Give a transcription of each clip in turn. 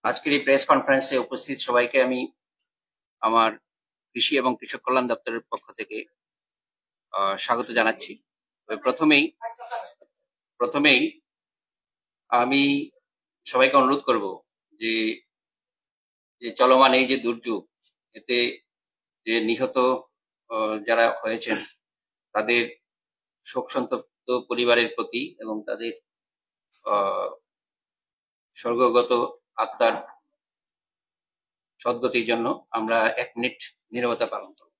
আজকের এই প্রেস কনফারেন্সে উপস্থিত সবাইকে আমি আমার কৃষি এবং কৃষক কল্যাণ দপ্তরের পক্ষ থেকে স্বাগত জানাচ্ছি। তবে প্রথমেই আমি সবাইকে অনুরোধ করব যে যে চলমান এই যে দুর্যোগ, এতে যে নিহত যারা হয়েছেন তাদের শোক সন্তপ্ত পরিবারের প্রতি এবং তাদের স্বর্গগত আত্মার সদ্গতির জন্য আমরা 1 মিনিট নীরবতা পালন করব।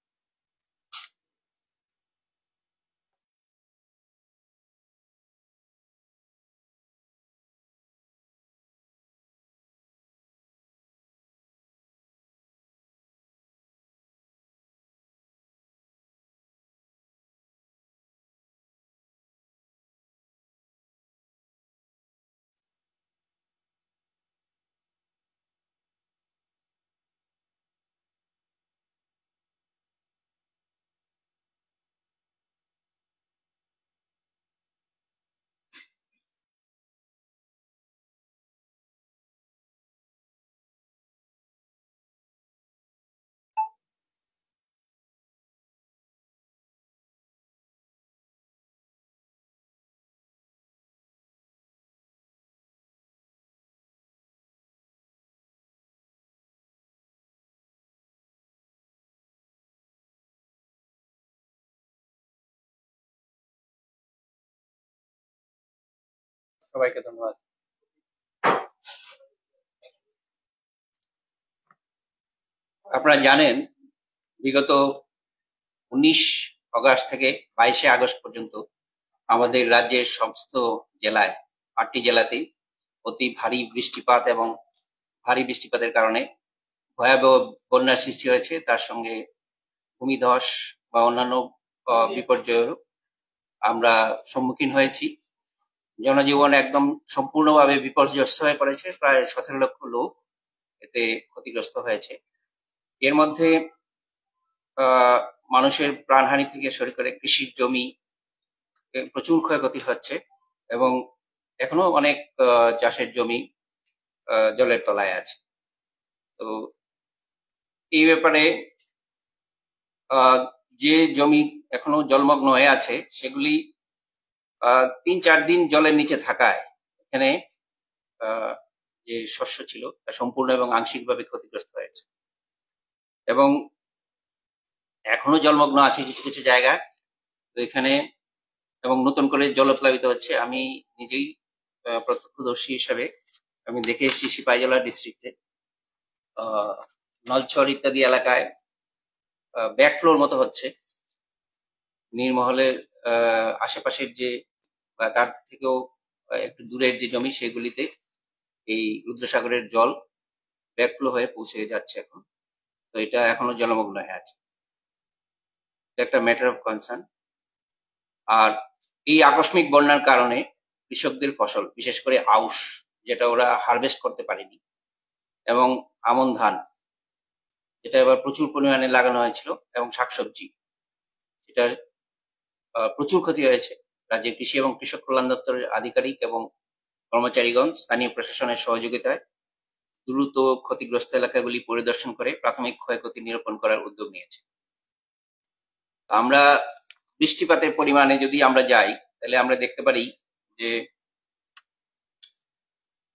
সবাইকে ধন্যবাদ। আপনারা জানেন, বিগত 19 আগস্ট থেকে 22 আগস্ট পর্যন্ত আমাদের রাজ্যের সমস্ত জেলায় 8টি জেলাতেই অতি ভারী বৃষ্টিপাত এবং ভারী বৃষ্টিপাতের কারণে ভয়াবহ বন্যার সৃষ্টি হয়েছে। তার সঙ্গে ভূমিধস বা অন্যান্য বিপর্যয়ের আমরা সম্মুখীন হয়েছি। জনজীবন একদম সম্পূর্ণভাবে বিপর্যস্ত হয়ে পড়েছে। প্রায় 17 লক্ষ লোক এতে ক্ষতিগ্রস্ত হয়েছে। এর মধ্যে মানুষের প্রাণহানি থেকে শুরু করে কৃষির জমি প্রচুর ক্ষয়ক্ষতি হচ্ছে এবং এখনো অনেক চাষের জমি জলের তলায় আছে। তো এই ব্যাপারে যে জমি এখনো জলমগ্ন হয়ে আছে সেগুলি 3-4 দিন জলের নিচে থাকায় এখানে যে শস্য ছিল তা সম্পূর্ণ এবং আংশিকভাবে ক্ষতিগ্রস্ত হয়েছে এবং এখনো জলমগ্ন আছে কিছু কিছু জায়গায়। তো এখানে এবং নতুন করে জলপ্লাবিত হচ্ছে। আমি নিজেই প্রত্যক্ষদর্শী হিসাবে আমি দেখে এসেছি সিপাহীজলা ডিস্ট্রিক্টে নলছড় ইত্যাদি এলাকায় ব্যাকফ্লোর মতো হচ্ছে। নীরমহলের আশেপাশের যে তার থেকেও একটু দূরের যে জমি সেগুলিতে এই রুদ্রসাগরের জল ব্যাকফ্লো হয়ে পৌঁছে যাচ্ছে এখন। তো এটা এখনো জলমগ্ন হয়ে আছে, এটা একটা ম্যাটার অফ কনসার্ন। আর এই আকস্মিক বন্যার কারণে কৃষকদের ফসল, বিশেষ করে আউশ যেটা ওরা হারভেস্ট করতে পারেনি, এবং আমন ধান যেটা এবার প্রচুর পরিমাণে লাগানো হয়েছিল, এবং শাকসবজি, এটা প্রচুর ক্ষতি হয়েছে। রাজ্যের কৃষি এবং কৃষক কল্যাণ দপ্তরের আধিকারিক এবং কর্মচারীগণ স্থানীয় প্রশাসনের সহযোগিতায় দ্রুত ক্ষতিগ্রস্ত এলাকাগুলি পরিদর্শন করে প্রাথমিক ক্ষয়ক্ষতি নিরূপণ করার উদ্যোগ নিয়েছে। আমরা বৃষ্টিপাতের পরিমাণে যদি আমরা যাই তাহলে আমরা দেখতে পারি যে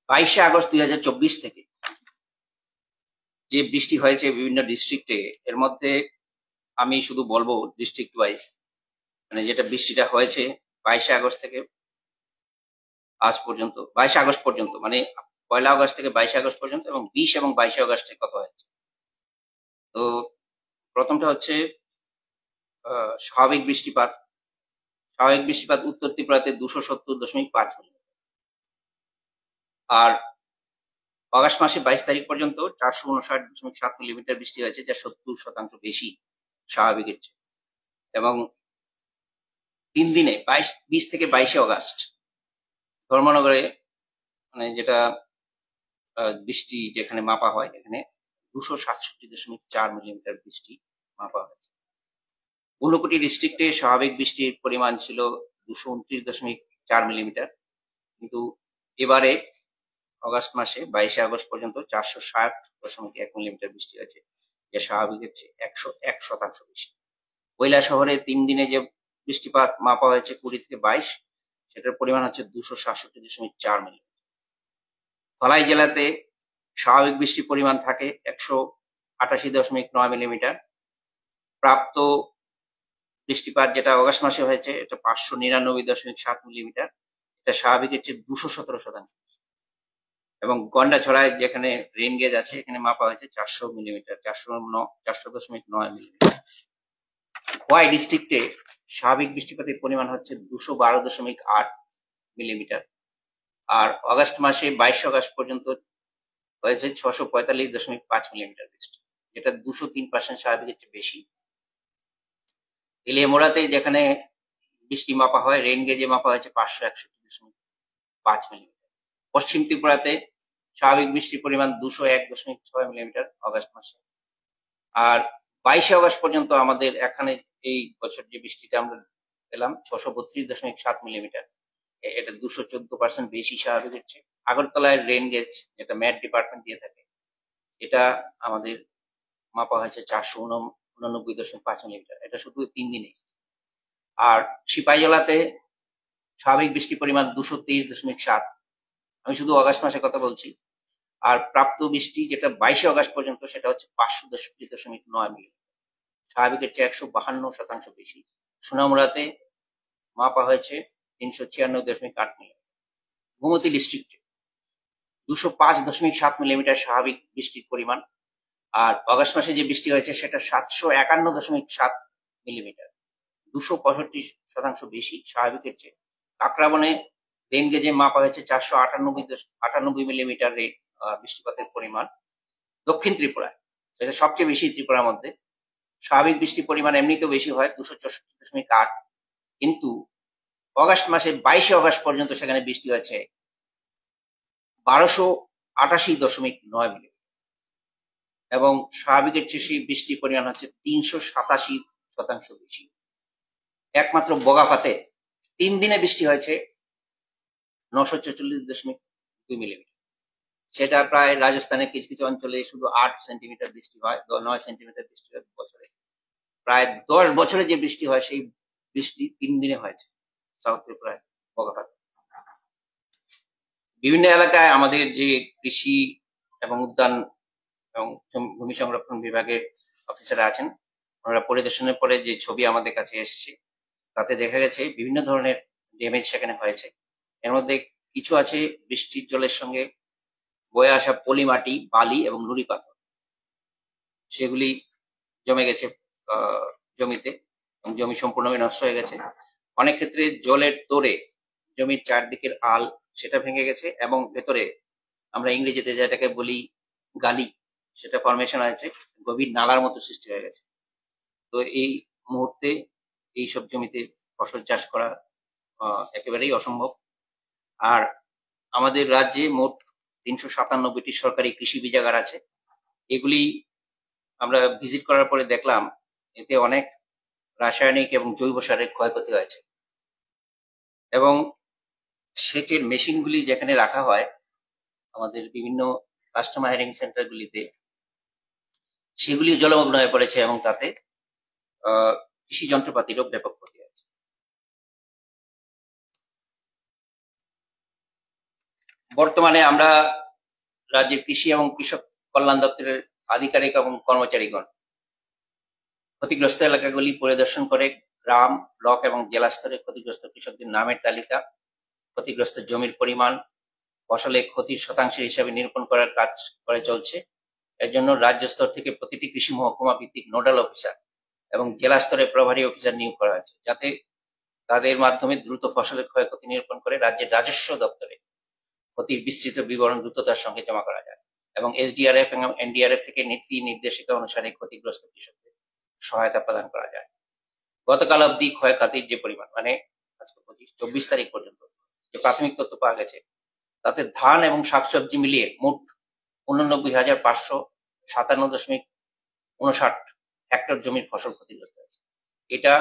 22 আগস্ট 2024 থেকে যে বৃষ্টি হয়েছে বিভিন্ন ডিস্ট্রিক্টে, এর মধ্যে আমি শুধু বলবো ডিস্ট্রিক্ট ওয়াইজ, মানে যেটা বৃষ্টিটা হয়েছে 22 আগস্ট থেকে আজ পর্যন্ত, 22 আগস্ট পর্যন্ত, মানে 1 আগস্ট থেকে 22 আগস্ট পর্যন্ত, এবং 20 এবং 22 আগস্টে কত হয়েছে। তো প্রথমটা হচ্ছে স্বাভাবিক বৃষ্টিপাত উত্তর ত্রিপুরাতে 270.5 মিলিমিটার, আর আগস্ট মাসে 22 তারিখ পর্যন্ত 459.7 মিলিমিটার বৃষ্টি হয়েছে, যা 70% বেশি স্বাভাবিকের চেয়ে। এবং 3 দিনে 20 থেকে 22 আগস্ট ধর্মনগরে, মানে যেটা বৃষ্টি যেখানে মাপা হয়, এখানে 267.4 মিলিমিটার বৃষ্টি মাপা হয়েছে। ঊনকোটি ডিস্ট্রিক্টে স্বাভাবিক বৃষ্টির পরিমাণ ছিল 229.4 মিলিমিটার, কিন্তু এবারে অগাস্ট মাসে 22 আগস্ট পর্যন্ত 460.1 মিলিমিটার বৃষ্টি হয়েছে, যা স্বাভাবিকের চেয়ে 101% বেশি। কৈলাসহরে 3 দিনে যে বৃষ্টিপাত মাপা হয়েছে 20 থেকে 22, সেটার পরিমাণ হচ্ছে 267.4 মিলিমিটার। ধলাই জেলাতে স্বাভাবিক বৃষ্টির পরিমাণ থাকে 188.9 মিলিমিটার। প্রাপ্ত বৃষ্টিপাত যেটা অগাস্ট মাসে হয়েছে এটা 599.7 মিলিমিটার, এটা স্বাভাবিকের চেয়ে 217% এবং গন্ডাছড়ায় যেখানে রেন গেজ আছে এখানে মাপা হয়েছে 400 মিলিমিটার, 400.9 মিলিমিটার। খোয়াই ডিস্ট্রিক্টে স্বাভাবিক বৃষ্টিপাতের পরিমাণ হচ্ছে 212.8 মিলিমিটার, আর অগাস্ট মাসে 22 আগস্ট পর্যন্ত হয়েছে 645.5 মিলিমিটার বৃষ্টি, যেটা 203% স্বাভাবিকের চেয়ে বেশি। এলিয়ামোড়াতে যেখানে বৃষ্টি মাপা হয় রেন গেজে মাপা হয়েছে 561.5 মিলিমিটার। পশ্চিম ত্রিপুরাতে স্বাভাবিক বৃষ্টির পরিমাণ 201.6 মিলিমিটার অগাস্ট মাসে। আর 22 আগস্ট পর্যন্ত আমাদের এখানে এই বছর যে বৃষ্টিটা আমরা পেলাম 632.7 মিলিমিটার, এটা 214% বেশি স্বাভাবিকের চেয়ে। আগরতলায় রেন গেজ যেটা ম্যাট ডিপার্টমেন্ট দিয়ে থাকে, এটা আমাদের মাপা হয়েছে 489.5 মিলিমিটার, এটা শুধু 3 দিনে। আর সিপাহীজলাতে স্বাভাবিক বৃষ্টির পরিমাণ 223.7, আমি শুধু অগাস্ট মাসের কথা বলছি। আর প্রাপ্ত বৃষ্টি যেটা 22 আগস্ট পর্যন্ত সেটা হচ্ছে 563.9 মিলিমিটার, স্বাভাবিকের চেয়ে 152% বেশি। সোনামুড়াতে মাপা হয়েছে 396.8 মিলিমিটার। গোমতী ডিস্ট্রিক্টে 205.7 মিলিমিটার স্বাভাবিক বৃষ্টির পরিমাণ, আর অগাস্ট মাসে যে বৃষ্টি হয়েছে সেটা 751.7 মিলিমিটার, 265% বেশি স্বাভাবিকের চেয়ে। কাকরাবনে রেন গেজে মাপা হয়েছে 498 মিলিমিটার বৃষ্টিপাতের পরিমাণ। দক্ষিণ ত্রিপুরায়, এটা সবচেয়ে বেশি ত্রিপুরার মধ্যে, স্বাভাবিক বৃষ্টির পরিমাণ এমনিতেও বেশি হয় 264.8, কিন্তু অগাস্ট মাসে 22 আগস্ট পর্যন্ত সেখানে বৃষ্টি হয়েছে 1288.9 মিলিমিটার এবং স্বাভাবিকের চেয়ে বৃষ্টির পরিমাণ হচ্ছে 387% বেশি। একমাত্র বগাফাতে 3 দিনে বৃষ্টি হয়েছে 944.2 মিলিমিটার, সেটা প্রায় রাজস্থানের কিছু কিছু অঞ্চলে শুধু 8 সেন্টিমিটার বৃষ্টি হয়, 9 সেন্টিমিটার বৃষ্টি হয় বছরে। প্রায় 10 বছরে যে বৃষ্টি হয় সেই বৃষ্টি 3 দিনে হয়েছে সাউথ ত্রিপুরায় বগাফাতে। বিভিন্ন এলাকায় আমাদের যে কৃষি এবং উদ্যান এবং ভূমি সংরক্ষণ বিভাগের অফিসাররা আছেন, ওনারা পরিদর্শনের পরে যে ছবি আমাদের কাছে এসেছে তাতে দেখা গেছে বিভিন্ন ধরনের ড্যামেজ সেখানে হয়েছে। এর মধ্যে কিছু আছে বৃষ্টির জলের সঙ্গে বয়ে আসা পলি মাটি, বালি এবং নুড়ি পাথর, সেগুলি জমে গেছে জমিতে এবং জমি সম্পূর্ণভাবে নষ্ট হয়ে গেছে। অনেক ক্ষেত্রে জলের তোড়ে জমির চারদিকের আল সেটা ভেঙে গেছে এবং ভেতরে আমরা ইংরেজিতে যেটাকে বলি গালি, সেটা ফরমেশন হয়েছে, গভীর নালার মতো সৃষ্টি হয়ে গেছে। তো এই মুহূর্তে এইসব জমিতে ফসল চাষ করা একেবারেই অসম্ভব। আর আমাদের রাজ্যে মোট 397টি সরকারি কৃষি বীজাগার আছে। এগুলি আমরা ভিজিট করার পরে দেখলাম এতে অনেক রাসায়নিক এবং জৈব সারের ক্ষয়ক্ষতি হয়েছে এবং সেচের মেশিনগুলি যেখানে রাখা হয় আমাদের বিভিন্ন কাস্টমার হায়ারিং সেন্টারগুলিতে, সেগুলি জলমগ্ন হয়ে পড়েছে এবং তাতে কৃষি যন্ত্রপাতিরও ব্যাপক ক্ষতি হয়েছে। বর্তমানে আমরা রাজ্যের কৃষি এবং কৃষক কল্যাণ দপ্তরের আধিকারিক এবং কর্মচারীগণ ক্ষতিগ্রস্ত এলাকাগুলি পরিদর্শন করে গ্রাম, ব্লক এবং জেলা স্তরে ক্ষতিগ্রস্ত কৃষকদের নামের তালিকা, ক্ষতিগ্রস্ত জমির পরিমাণ, ফসলের ক্ষতির শতাংশের হিসাবে নিরূপণ করার কাজ করে চলছে। এর জন্য রাজ্য স্তর থেকে প্রতিটি কৃষি মহকুমা ভিত্তিক নোডাল অফিসার এবং জেলা স্তরে প্রভারী অফিসার নিয়োগ করা হয়েছে, যাতে তাদের মাধ্যমে দ্রুত ফসলের ক্ষয়ক্ষতি নিরূপণ করে রাজ্যের রাজস্ব দপ্তরে ক্ষতির বিস্তৃত বিবরণ দ্রুততার সঙ্গে জমা করা যায় এবং এসডিআরএফ এবং এনডিআরএফ থেকে নীতি নির্দেশিকা অনুসারে ক্ষতিগ্রস্ত কৃষকদের সহায়তা প্রদান করা যায়। গতকাল অবধি ক্ষয়ক্ষতির যে পরিমাণ, মানে 24 তারিখ পর্যন্ত যে প্রাথমিক তথ্য পাওয়া গেছে, তাতে ধান এবং শাকসবজি মিলিয়ে মোট 89,557.59 হেক্টর জমির ফসল ক্ষতিগ্রস্ত হয়েছে। এটা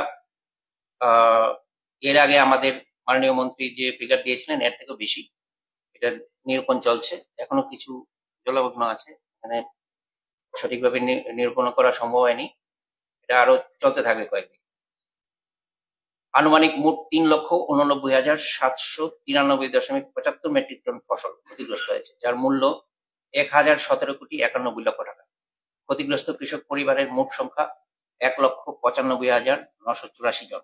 এর আগে আমাদের মাননীয় মন্ত্রী যে ফিগার দিয়েছিলেন এর থেকেও বেশি। এটা নিরূপণ চলছে, এখনো কিছু জলমগ্ন আছে, এখানে সঠিকভাবে নিরূপণ করা সম্ভব হয়নি, এটা আরো চলতে থাকবে কয়েকদিন। আনুমানিক মোট ৩,89,৭৯৩.৭৫ মেট্রিক টন ফসল ক্ষতিগ্রস্ত হয়েছে, যার মূল্য ১,০১৭,৯১,০০,০০০ টাকা। ক্ষতিগ্রস্ত কৃষক পরিবারের মোট সংখ্যা ১,৯৫,৯৮৪ জন।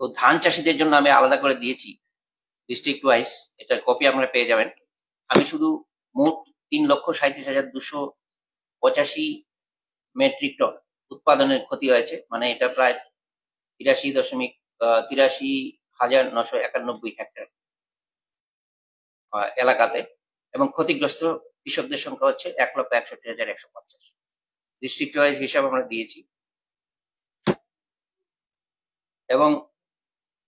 তো ধান চাষীদের জন্য আমি আলাদা করে দিয়েছি ডিস্ট্রিক্ট ওয়াইজ, এটার কপি আপনারা পেয়ে যাবেন। আমি শুধু মোট ৩,৩৭,২৮৫ মেট্রিক টন উৎপাদনের ক্ষতি হয়েছে, মানে এটা প্রায় ৮৩,৯91 হেক্টর এলাকাতে, এবং ক্ষতিগ্রস্ত কৃষকদের সংখ্যা হচ্ছে ১,৬১,১৫০। ডিস্ট্রিক্ট ওয়াইজ হিসাব আমরা দিয়েছি। এবং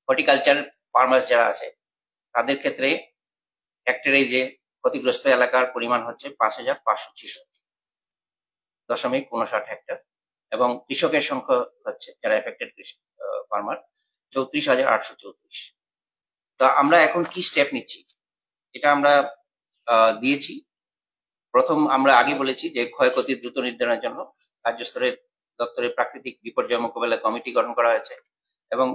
হর্টিকালচার ফার্মার্স যারা আছে তাদের ক্ষেত্রে হেক্টরে যে ক্ষতিগ্রস্ত এলাকার পরিমাণ হচ্ছে ৫,৫৬৬.৫৯ হেক্টর, এবং কৃষকের সংখ্যা হচ্ছে যারা এফেক্টেড ফার্মার ৩৪,৮৩৪। তা আমরা এখন কি স্টেপ নিচ্ছি, এটা আমরা দিয়েছি। প্রথম আমরা আগে বলেছি যে ক্ষয়ক্ষতি দ্রুত নির্ধারণের জন্য রাজ্য স্তরের দপ্তরের প্রাকৃতিক বিপর্যয় মোকাবেলা কমিটি গঠন করা হয়েছে, এবং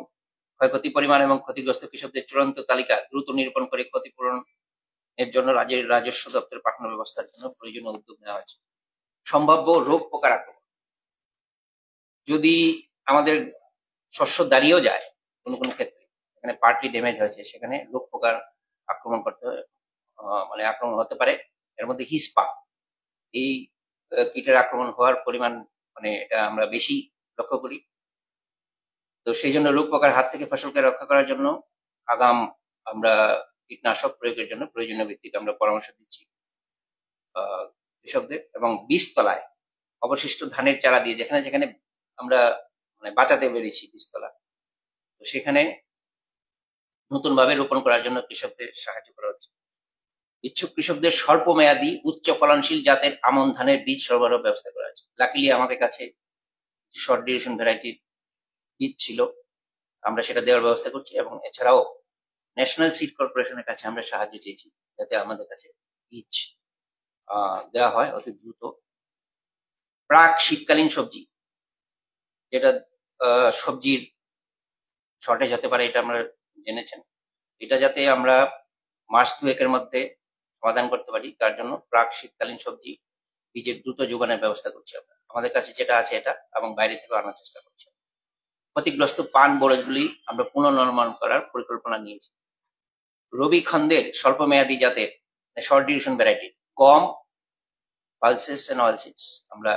ক্ষয়ক্ষতি পরিমাণ এবং ক্ষতিগ্রস্ত কৃষকদের চূড়ান্ত তালিকা দ্রুত নিরূপণ করে ক্ষতিপূরণ এর জন্য রাজ্যের রাজস্ব দপ্তরে পাঠানো ব্যবস্থার জন্য প্রয়োজনীয় উদ্যোগ নেওয়া হয়েছে। সম্ভাব্য রোগ পোকার আক্রমণ, যদি আমাদের শস্য দাঁড়িয়েও যায় কোনো কোনো ক্ষেত্রে, এখানে পার্টলি ড্যামেজ হয়েছে, সেখানে রোগ পোকার আক্রমণ করতে মানে আক্রমণ হতে পারে। এর মধ্যে হিসপা, এই কীটের আক্রমণ হওয়ার পরিমাণ মানে এটা আমরা বেশি লক্ষ্য করি। তো সেই জন্য রোগ পোকার হাত থেকে ফসলকে রক্ষা করার জন্য আগাম আমরা কীটনাশক প্রয়োগের জন্য প্রয়োজনীয় ভিত্তিতে আমরা পরামর্শ দিচ্ছি কৃষকদের। এবং বীজতলায় অবশিষ্ট ধানের চারা দিয়ে যেখানে যেখানে আমরা মানে বাঁচাতে পেরেছি বীজতলা, তো সেখানে নতুন ভাবে রোপণ করার জন্য কৃষকদের সাহায্য করা হচ্ছে। ইচ্ছুক কৃষকদের স্বল্প মেয়াদী উচ্চ ফলনশীল জাতের আমন ধানের বীজ সরবরাহ ব্যবস্থা করা হচ্ছে। লাকিলি আমাদের কাছে শর্ট ডিউরেশন ভ্যারাইটির বীজ ছিল, আমরা সেটা দেওয়ার ব্যবস্থা করছি, এবং এছাড়াও ন্যাশনাল সিড কর্পোরেশনের কাছে আমরা সাহায্য চেয়েছি যাতে আমাদের কাছে বীজ দেওয়া হয় অতি দ্রুত। প্রাক শীতকালীন সবজি, যেটা সবজির শর্টেজ হতে পারে, এটা আমরা জেনেছেন, এটা যাতে আমরা মাস 2-এর মধ্যে সমাধান করতে পারি, তার জন্য প্রাক শীতকালীন সবজি বীজের দ্রুত যোগানের ব্যবস্থা করছি আমরা। আমাদের কাছে যেটা আছে এটা, এবং বাইরে থেকে আনার চেষ্টা করছি। ক্ষতিগ্রস্ত পান বরজগুলি আমরা পুনর্নির্মাণ করার পরিকল্পনা নিয়েছি। রবি খন্দের স্বল্প মেয়াদী জাতের শর্ট ডিউরেশন ভ্যারাইটি গম, পালসেস এন্ড অয়েলসিডস আমরা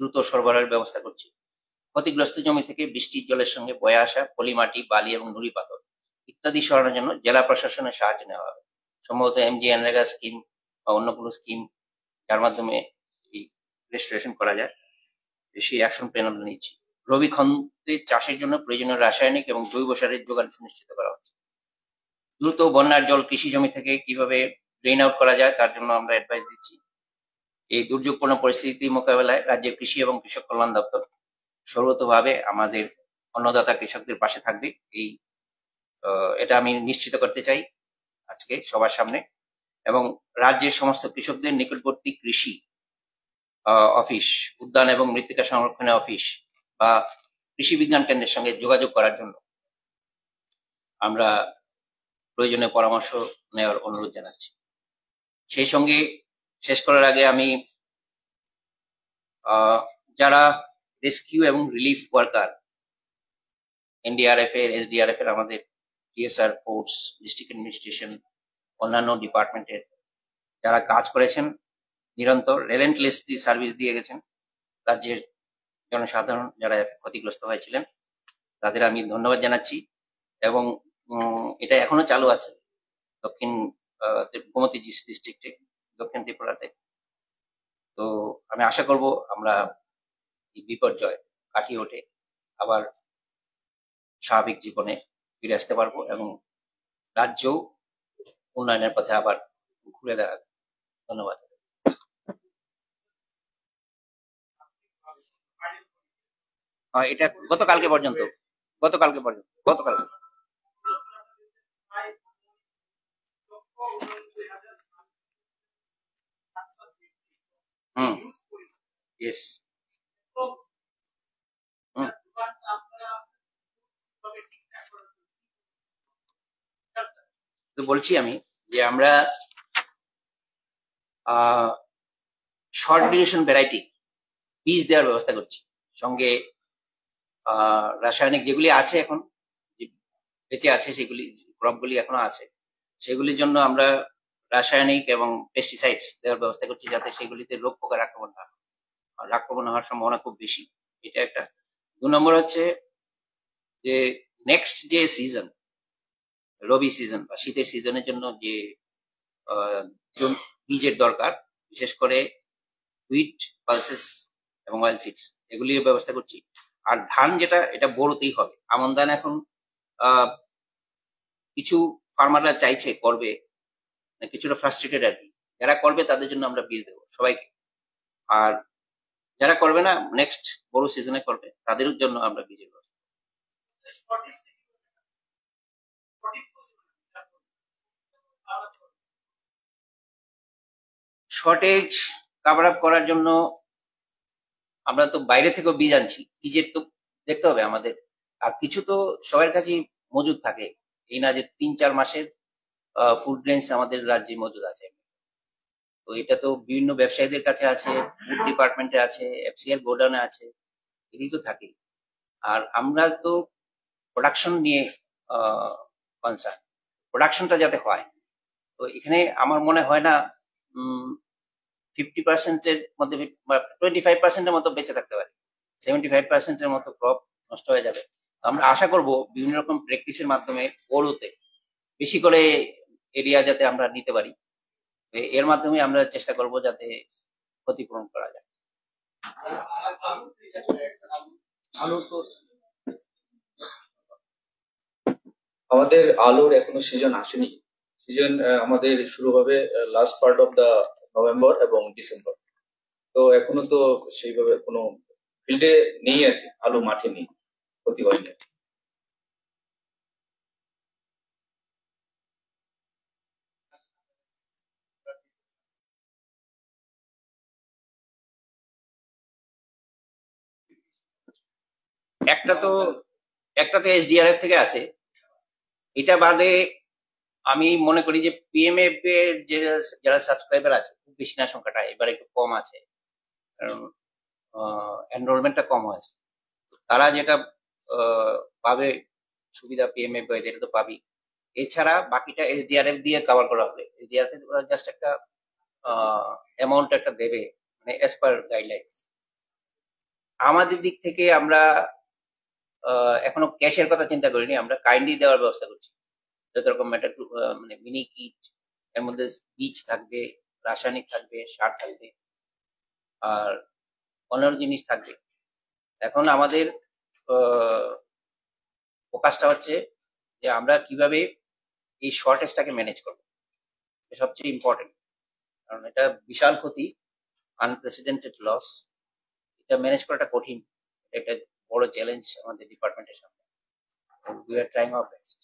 দ্রুত সরবরাহের ব্যবস্থা করছি। ক্ষতিগ্রস্ত জমি থেকে বৃষ্টির জলের সঙ্গে বয়ে আসা পলিমাটি, বালি এবং নুড়ি পাথর ইত্যাদি সরানোর জন্য জেলা প্রশাসনের সাহায্য নেওয়া হবে। সম্ভবত MGNREGA স্কিম বা অন্য কোনো স্কিম যার মাধ্যমে এই রেস্টোরেশন করা যায়, সেই অ্যাকশন প্ল্যান আমরা নিচ্ছি। রবি খন্দে চাষের জন্য প্রয়োজনীয় রাসায়নিক এবং জৈব সারের যোগান সুনিশ্চিত করা হচ্ছে। দ্রুত বন্যার জল কৃষি জমি থেকে কিভাবে ড্রেন আউট করা যায় তার জন্য আমরা অ্যাডভাইস দিচ্ছি। এই দুর্যোগপূর্ণ পরিস্থিতি মোকাবেলায় রাজ্যের কৃষি এবং কৃষক কল্যাণ দপ্তর সর্বতভাবে আমাদের অন্নদাতা কৃষকদের পাশে থাকবে, এই এটা আমি নিশ্চিত করতে চাই আজকে সবার সামনে। এবং রাজ্যের সমস্ত কৃষকদের নিকটবর্তী কৃষি অফিস, উদ্যান এবং মৃত্তিকা সংরক্ষণের অফিস বা কৃষি বিজ্ঞান কেন্দ্রের সঙ্গে যোগাযোগ করার জন্য আমরা প্রয়োজনীয় পরামর্শ নেওয়ার অনুরোধ জানাচ্ছি। সেই সঙ্গে শেষ করার আগে আমি যারা রেস্কিউ এবং রিলিফ ওয়ার্কার, NDRF এর, SDRF এর, আমাদের TSR ফোর্স, ডিস্ট্রিক্ট অ্যাডমিনিস্ট্রেশন, অন্যান্য ডিপার্টমেন্টের যারা কাজ করেছেন, নিরন্তর রেলেন্টলেসলি সার্ভিস দিয়ে গেছেন রাজ্যের জনসাধারণ যারা ক্ষতিগ্রস্ত হয়েছিলেন, তাদের আমি ধন্যবাদ জানাচ্ছি। এবং এটা এখনো চালু আছে দক্ষিণ গোমতী ডিস্ট্রিক্টে, দক্ষিণ ত্রিপুরাতে। তো আমি আশা করব আমরা এই বিপর্যয় কাটিয়ে ওঠে আবার স্বাভাবিক জীবনে ফিরে আসতে পারবো, এবং রাজ্য উন্নয়নের পথে আবার ঘুরে দাঁড়াবে। ধন্যবাদ। এটা গতকালকে পর্যন্ত হুম, ইয়েস। হুম, তো বলছি আমি যে আমরা শর্ট ডিউরেশন ভ্যারাইটি বীজ দেওয়ার ব্যবস্থা করছি, সঙ্গে রাসায়নিক যেগুলি আছে এখন, যে বেঁচে আছে সেগুলি, ক্রপগুলি এখনো আছে, সেগুলির জন্য আমরা রাসায়নিক এবং পেস্টিসাইডস দেওয়ার ব্যবস্থা করছি, যাতে সেগুলিতে রোগ পোকার আক্রমণ না হয়। আর আক্রমণ হওয়ার সম্ভাবনা খুব বেশি, এটা একটা। 2 নম্বর হচ্ছে যে নেক্সট যে সিজন, রবি সিজন বা শীতের সিজনের জন্য যে আহ, বীজের দরকার, বিশেষ করে হুইট, পালসেস এবং অয়েল সিডস, এগুলির ব্যবস্থা করছি। আর ধান যেটা, এটা বোরোতেই হবে। আমন ধান এখন আহ, কিছু ফার্মাররা চাইছে করবে, কিছুটা ফ্রাস্ট্রেটেড আর কি। যারা করবে তাদের জন্য আমরা বীজ দেবো সবাইকে, আর যারা করবে না, নেক্সট বড় সিজনে করবে, তাদের জন্য আমরা বীজের ব্যবস্থা। শর্টেজ কাভার আপ করার জন্য আমরা তো বাইরে থেকেও বীজ আনছি, বীজের তো দেখতে হবে আমাদের। আর কিছু তো সবার কাছেই মজুদ থাকে, এই না যে 3-4 মাসের ফুড গ্রেনস আমাদের রাজ্যে মজুদ আছে। তো এটা তো বিভিন্ন ব্যবসায়ীদের কাছে আছে, ফুড ডিপার্টমেন্টে আছে, এফসিআর গোডাউনে আছে, এগুলি তো থাকে। আর আমরা তো প্রোডাকশন নিয়ে কনসার্ন, প্রোডাকশনটা যাতে হয়। তো এখানে আমার মনে হয় না 50%-এর মধ্যে 25%-এর মতো বেঁচে থাকতে পারে, 75%-এর মতো ক্রপ নষ্ট হয়ে যাবে। আমরা আশা করব বিভিন্ন রকম প্র্যাকটিসের মাধ্যমে বড়তে বেশি করে এরিয়া যাতে আমরা নিতে পারি, এর মাধ্যমে আমরা চেষ্টা করব যাতে ক্ষতিপূরণ করা যায়। আলু তো আমাদের আলুর এখনো সিজন আসেনি। সিজন আমাদের শুরু হবে last part of the November এবং ডিসেম্বর। তো এখনো তো সেইভাবে কোনো ফিল্ডে নেই আর কি, আলু মাঠে নেই, ক্ষতি হয়নি। একটা তো এসডিআরএফ থেকে আছে, এটা বাদে আমি মনে করি যে পিএমএফ এর যে যারা সাবস্ক্রাইবার আছে, খুব বেশি না সংখ্যাটা, এবার একটু কম আছে, কারণ এনরোলমেন্টটা কম হয়েছে। তারা যেটা পাবে সুবিধা পিএমএফ এটা তো পাবি। এছাড়া বাকিটা এসডিআরএফ দিয়ে কভার করা হবে। এসডিআরএফ জাস্ট একটা অ্যামাউন্ট একটা দেবে, মানে অ্যাজ পার গাইডলাইন্স। আমাদের দিক থেকে আমরা এখনো ক্যাশের কথা চিন্তা করিনি, আমরা কাইন্ডলি দেওয়ার ব্যবস্থা করছি। যত রকম ম্যাটার, মানে মিনি কিট, এর মধ্যে বীজ থাকবে, রাসায়নিক থাকবে, সার থাকবে, আর অন্যান্য জিনিস থাকবে। এখন আমাদের ফোকাসটা হচ্ছে যে আমরা কিভাবে এই শর্টেজটাকে ম্যানেজ করবো, এটা সবচেয়ে ইম্পর্টেন্ট। কারণ এটা বিশাল ক্ষতি, আনপ্রেসিডেন্টেড লস, এটা ম্যানেজ করাটা কঠিন। এটা একটা বড় চ্যালেঞ্জ আমাদের ডিপার্টমেন্টের সামনে। We are trying our best.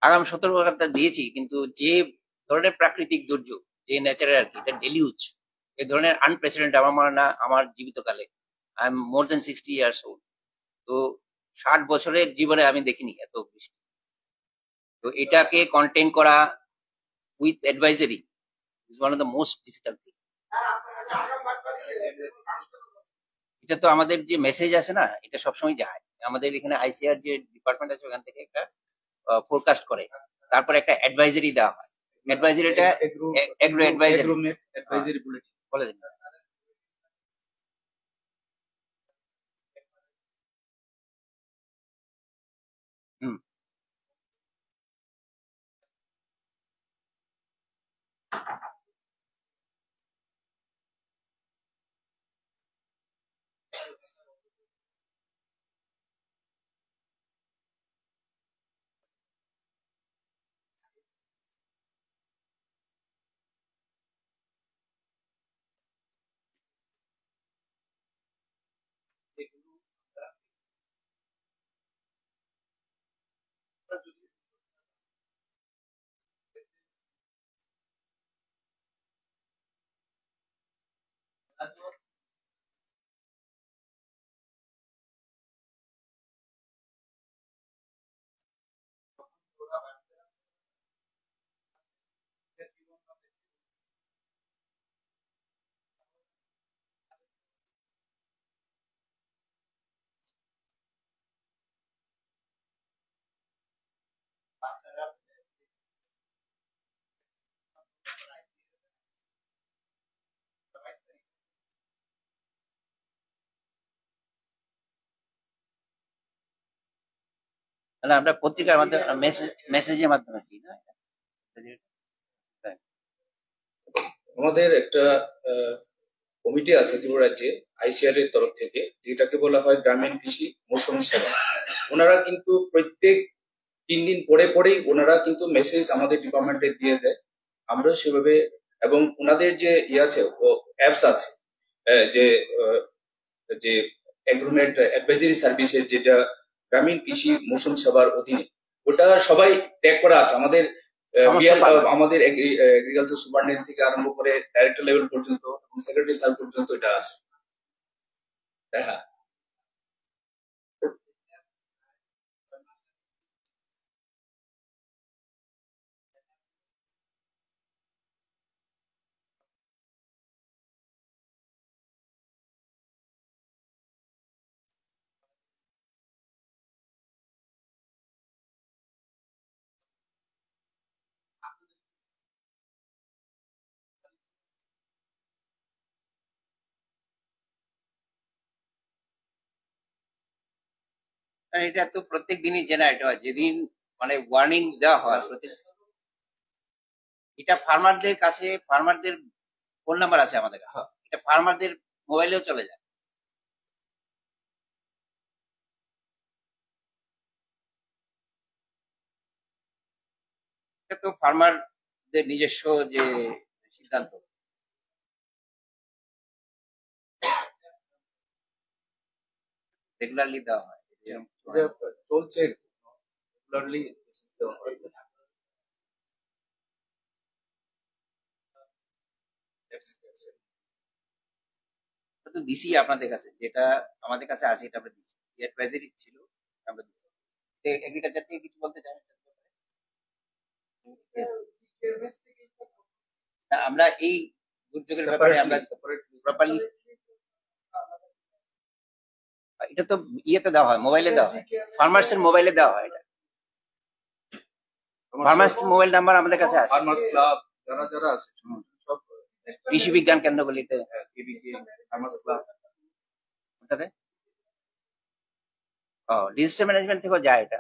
আগাম সতর্কতা দিয়েছি, কিন্তু যে ধরনের প্রাকৃতিক দুর্যোগ, যে ন্যাচারাল আর কি, এটা ডেলিউজ, এই ধরনের আনপ্রেসিডেন্ট আমার মনে না আমার জীবিতকালে, I am more than 60 years old, তো 60 বছরের জীবনে আমি দেখিনি এত বৃষ্টি। তো এটাকে কন্টেইন করা with advisory is one of the most difficult thing. এটা তো আমাদের যে মেসেজ আছে না, এটা সবসময় যায়। আমাদের এখানে আইসিআর যে ডিপার্টমেন্ট আছে, ওখান থেকে একটা ফোরকাস্ট করে, তারপর একটা অ্যাডভাইজারি দেওয়া হয়। অ্যাডভাইজারিটা এগ্রো অ্যাডভাইজারি বুলেটিন বলে দিন। হুম, তাহলে আমরা পত্রিকার মাধ্যমে মেসেজের মাধ্যমে দিই না? আমাদের একটা কমিটি আছে ত্রিপুরা রাজ্যে আইসিআর এর তরফ থেকে, যেটাকে বলা হয় গ্রামীণ কৃষি মৌসুম সেবা। ওনারা কিন্তু প্রত্যেক 3 দিন পরে পরেই ওনারা কিন্তু মেসেজ আমাদের ডিপার্টমেন্টে দিয়ে দেয়। আমরাও সেভাবে, এবং ওনাদের যে আছে অ্যাপস আছে, যে যে এগ্রোমেট অ্যাডভাইজারি সার্ভিসের, যেটা গ্রামীণ কৃষি মৌসুম সেবার অধীনে, ওটা সবাই ট্যাগ করা আছে। আমাদের আমাদের এগ্রিকালচার সুপারিনটেন্ডেন্ট থেকে আরম্ভ করে ডাইরেক্টর লেভেল পর্যন্ত এবং সেক্রেটারি স্যার পর্যন্ত এটা আছে। হ্যাঁ, এটা তো প্রত্যেক দিনই জেনারেট হয়, যেদিন মানে ওয়ার্নিং দেওয়া হয় এটা ফার্মারদের কাছে, ফার্মারদের ফোন নাম্বার আছে আমাদের কাছে, এটা ফার্মারদের মোবাইলেও চলে যায়। এটা তো ফার্মারদের নিজস্ব যে সিদ্ধান্ত। রেগুলারলি দেওয়া হয়, চলছে রেগুলারলি। তো দিছি আপনাদের কাছে, যেটা আমাদের কাছে আছে এটা আমরা দিছি, অ্যাডভাইজারি ছিল আমরা দিছি। এগ্রিকালচার থেকে কিছু বলতে চাই? আমরা এই দুর্যোগের ব্যাপারে আমরা প্রপারলি, এটা তো ইয়েতে দেওয়া হয়, মোবাইলে দেওয়া হয়, ফার্মার্স এর মোবাইলে দেওয়া হয়। এটা ফার্মার্স মোবাইল নাম্বার আমাদের কাছে আছে। ফার্মার্স ক্লাব যারা যারা আছে সব কৃষি বিজ্ঞান কেন্দ্রগুলিতে, ফার্মার্স ক্লাব, ওটাতে ডিজিটাল ম্যানেজমেন্ট থেকেও যায় এটা।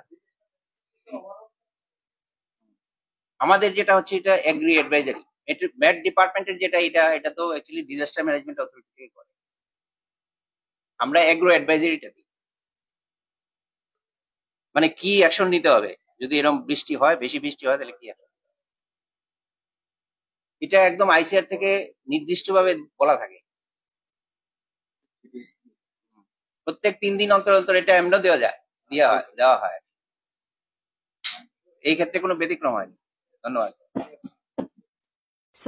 আমাদের যেটা হচ্ছে এটা এগ্রি অ্যাডভাইজারি, এটা ম্যাট ডিপার্টমেন্টের যেটা, এটা তো অ্যাকচুয়ালি ডিজাস্টার ম্যানেজমেন্ট অথরিটি থেকে করে। আমরা এগ্রো অ্যাডভাইজারিটা দিই, মানে কি অ্যাকশন নিতে হবে যদি এরকম বৃষ্টি হয়, বেশি বৃষ্টি হয়, তাহলে কি অ্যাকশন। এটা একদম আইসিআর থেকে নির্দিষ্টভাবে বলা থাকে। প্রত্যেক 3 দিন অন্তর অন্তর এটা এমনও দেওয়া হয়। এই ক্ষেত্রে কোনো ব্যতিক্রম হয়নি। ধন্যবাদ।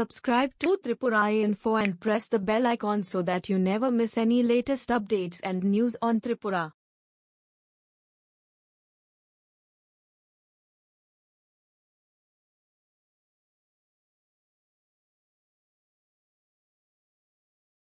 Subscribe to Tripura Info and press the bell icon so that you never miss any latest updates and news on Tripura.